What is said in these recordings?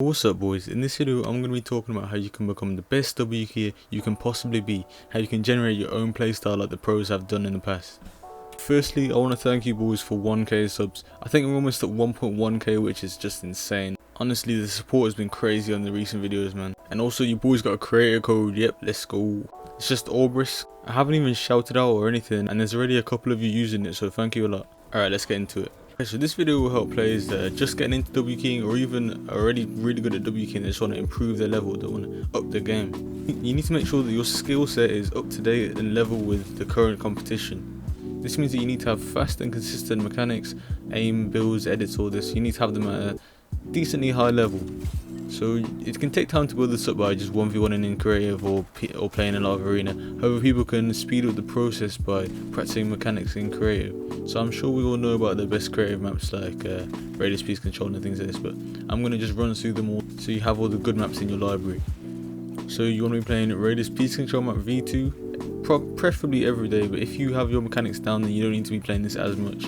What's up boys, in this video I'm going to be talking about how you can become the best W keyer you can possibly be, how you can generate your own playstyle like the pros have done in the past. Firstly, I want to thank you boys for 1k subs. I think we're almost at 1.1k, which is just insane. Honestly, the support has been crazy on the recent videos, man. And also you boys got a creator code, yep, let's go. It's just Aubrisk. I haven't even shouted out or anything and there's already a couple of you using it, so thank you a lot. Alright, let's get into it. Okay, so this video will help players that are just getting into W keying or even already really good at W keying. They just want to improve their level, they want to up their game. You need to make sure that your skill set is up to date and level with the current competition. This means that you need to have fast and consistent mechanics, aim, builds, edits, all this. You need to have them at a decently high level. So it can take time to build this up by just 1v1ing in creative or playing a lot of arena. However, people can speed up the process by practicing mechanics in creative. So I'm sure we all know about the best creative maps like radius, peace control and things like this, but I'm going to just run through them all so you have all the good maps in your library. So you want to be playing radius, peace control map V2, preferably every day, but if you have your mechanics down then you don't need to be playing this as much.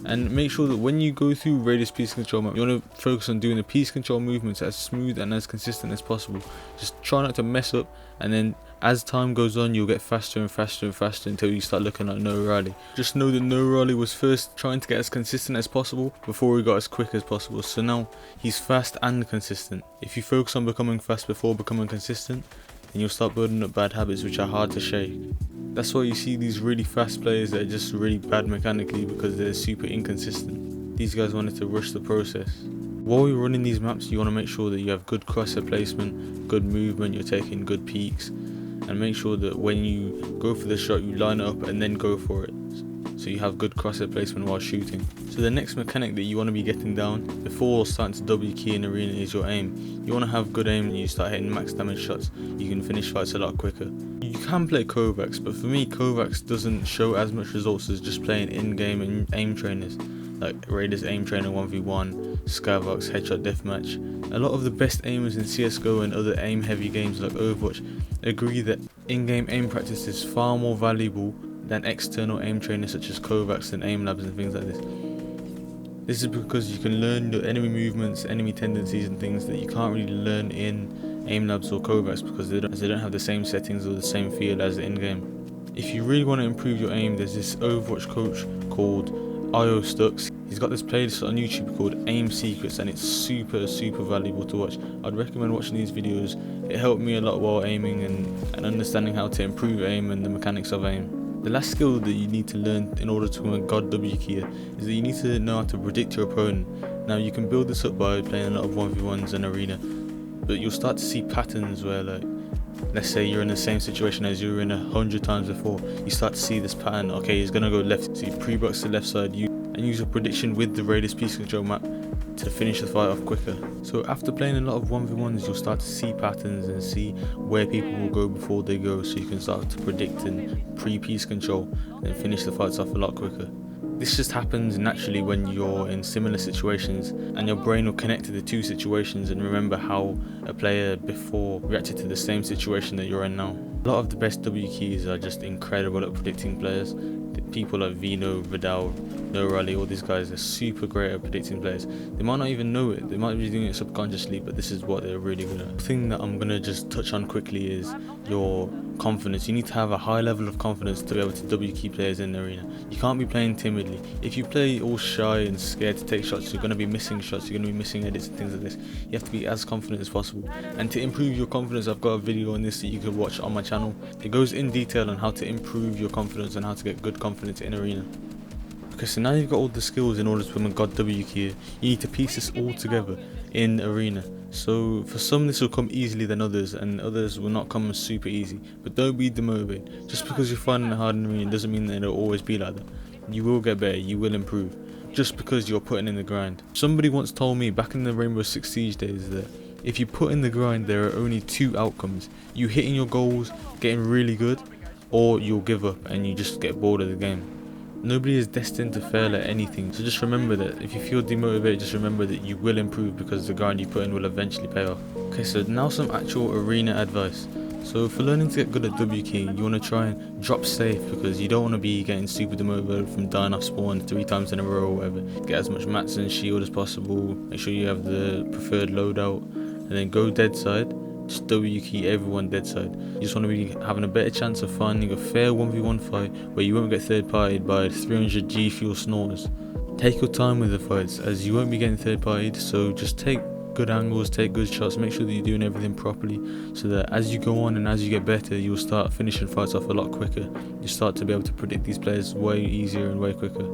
And make sure that when you go through radius peace control map, you want to focus on doing the peace control movements as smooth and as consistent as possible. Just try not to mess up, and then as time goes on you'll get faster and faster and faster until you start looking like No Riley. Just know that No Riley was first trying to get as consistent as possible before he got as quick as possible, so now he's fast and consistent. If you focus on becoming fast before becoming consistent, then you'll start building up bad habits which are hard to shake. That's why you see these really fast players that are just really bad mechanically, because they're super inconsistent. These guys wanted to rush the process. While you're running these maps, you want to make sure that you have good crosshair placement, good movement, you're taking good peaks, and make sure that when you go for the shot you line it up and then go for it, so you have good crosshair placement while shooting. So the next mechanic that you want to be getting down before starting to W key in arena is your aim. You want to have good aim and you start hitting max damage shots, you can finish fights a lot quicker. You can play Kovacs, but for me Kovacs doesn't show as much results as just playing in-game aim trainers like Raiders Aim Trainer 1v1, Skybox, Headshot Deathmatch. A lot of the best aimers in CSGO and other aim heavy games like Overwatch agree that in-game aim practice is far more valuable than external aim trainers such as Kovacs and aim labs and things like this. This is because you can learn your enemy movements, enemy tendencies and things that you can't really learn in aim labs or Kovacs because they don't have the same settings or the same feel as in-game. If you really want to improve your aim, there's this Overwatch coach called IO Stux. He's got this playlist on YouTube called Aim Secrets and it's super valuable to watch. I'd recommend watching these videos. It helped me a lot while aiming and understanding how to improve aim and the mechanics of aim. The last skill that you need to learn in order to become a god W keyer is that you need to know how to predict your opponent. Now you can build this up by playing a lot of 1v1s in arena, but you'll start to see patterns where, like, let's say you're in the same situation as you were in 100 times before, you start to see this pattern. Okay, he's gonna go left, so you pre-box the left side and use your prediction with the radius peace control map to finish the fight off quicker. So after playing a lot of 1v1s you'll start to see patterns and see where people will go before they go, so you can start to predict and pre-peace control and then finish the fights off a lot quicker. This just happens naturally when you're in similar situations and your brain will connect to the two situations and remember how a player before reacted to the same situation that you're in now. A lot of the best W keys are just incredible at predicting players. People like Vino, Vidal, No Riley, all these guys are super great at predicting players. They might not even know it, they might be doing it subconsciously, but this is what they're really good at. The thing that I'm gonna just touch on quickly is your confidence. You need to have a high level of confidence to be able to W key players in the arena. You can't be playing timidly. If you play all shy and scared to take shots, you're going to be missing shots, you're going to be missing edits and things like this. You have to be as confident as possible. And to improve your confidence, I've got a video on this that you can watch on my channel. It goes in detail on how to improve your confidence and how to get good confidence in arena. Okay, so now you've got all the skills in order to become a god W keyer. You need to piece this all together in arena. So for some this will come easily than others, and others will not come super easy, but don't be demotivated. Just because you're finding it hard in arena doesn't mean that it'll always be like that. You will get better, you will improve, just because you're putting in the grind. Somebody once told me back in the Rainbow Six Siege days that if you put in the grind there are only two outcomes: you hitting your goals, getting really good, or you'll give up and you just get bored of the game. Nobody is destined to fail at anything, so just remember that if you feel demotivated, just remember that you will improve because the grind you put in will eventually pay off. Okay, so now some actual arena advice. So for learning to get good at W keying, you want to try and drop safe, because you don't want to be getting super demoted from dying off spawn 3 times in a row or whatever. Get as much mats and shield as possible, make sure you have the preferred loadout, and then go dead side. Just W key everyone dead side. You just want to be having a better chance of finding a fair 1v1 fight where you won't get third partied by 300 G fuel snorters. Take your time with the fights, as you won't be getting third partied, so just take good angles, take good shots, make sure that you're doing everything properly, so that as you go on and as you get better, you'll start finishing fights off a lot quicker. You start to be able to predict these players way easier and way quicker.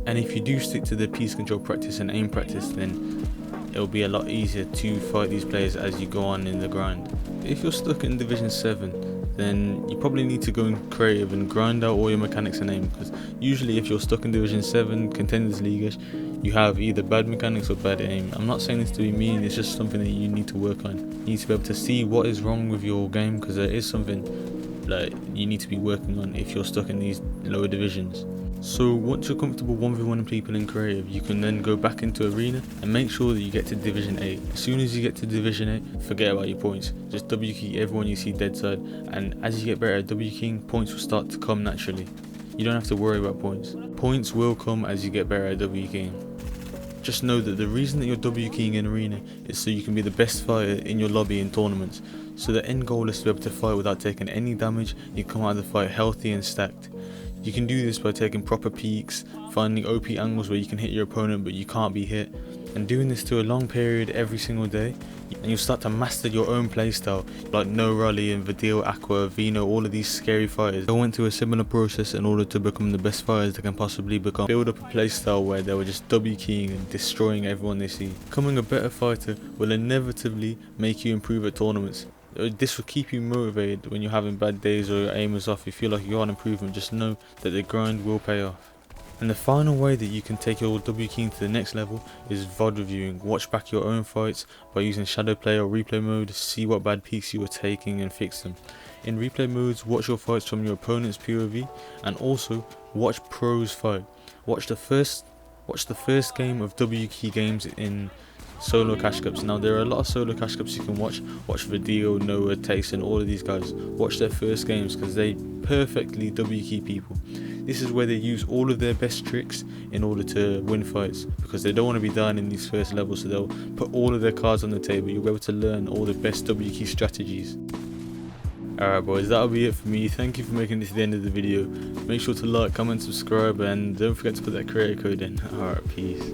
And if you do stick to the piece control practice and aim practice, then it'll be a lot easier to fight these players as you go on in the grind. If you're stuck in Division 7, then you probably need to go in creative and grind out all your mechanics and aim, because usually if you're stuck in Division 7, Contenders League-ish, you have either bad mechanics or bad aim. I'm not saying this to be mean, it's just something that you need to work on. You need to be able to see what is wrong with your game, because there is something that you need to be working on if you're stuck in these lower divisions. So once you're comfortable 1v1 people in creative, you can then go back into arena and make sure that you get to Division 8. As soon as you get to Division 8, forget about your points. Just W key everyone you see dead side, and as you get better at W keying, points will start to come naturally. You don't have to worry about points. Points will come as you get better at W keying. Just know that the reason that you're W keying in arena is so you can be the best fighter in your lobby in tournaments. So the end goal is to be able to fight without taking any damage. You come out of the fight healthy and stacked. You can do this by taking proper peeks, finding OP angles where you can hit your opponent but you can't be hit, and doing this to a long period every single day, and you'll start to master your own playstyle, like No Raleigh and Vidil, Aqua, Vino, all of these scary fighters. They went through a similar process in order to become the best fighters they can possibly become. Build up a playstyle where they were just W keying and destroying everyone they see. Becoming a better fighter will inevitably make you improve at tournaments. This will keep you motivated when you're having bad days or your aim is off. You feel like you're on improvement, just know that the grind will pay off. And the final way that you can take your W keying to the next level is VOD reviewing. Watch back your own fights by using shadow play or replay mode, see what bad peaks you were taking and fix them. In replay modes, watch your fights from your opponent's POV, and also watch pros fight. Watch the first game of W key games in solo cash cups. Now there are a lot of solo cash cups you can watch. Watch Video, Noah, Tayson, all of these guys. Watch their first games, because they perfectly W key people. This is where they use all of their best tricks in order to win fights, because they don't want to be dying in these first levels, so they'll put all of their cards on the table. You'll be able to learn all the best W key strategies. Alright boys, that'll be it for me. Thank you for making this to the end of the video. Make sure to like, comment, subscribe, and don't forget to put that creator code in. Alright, peace.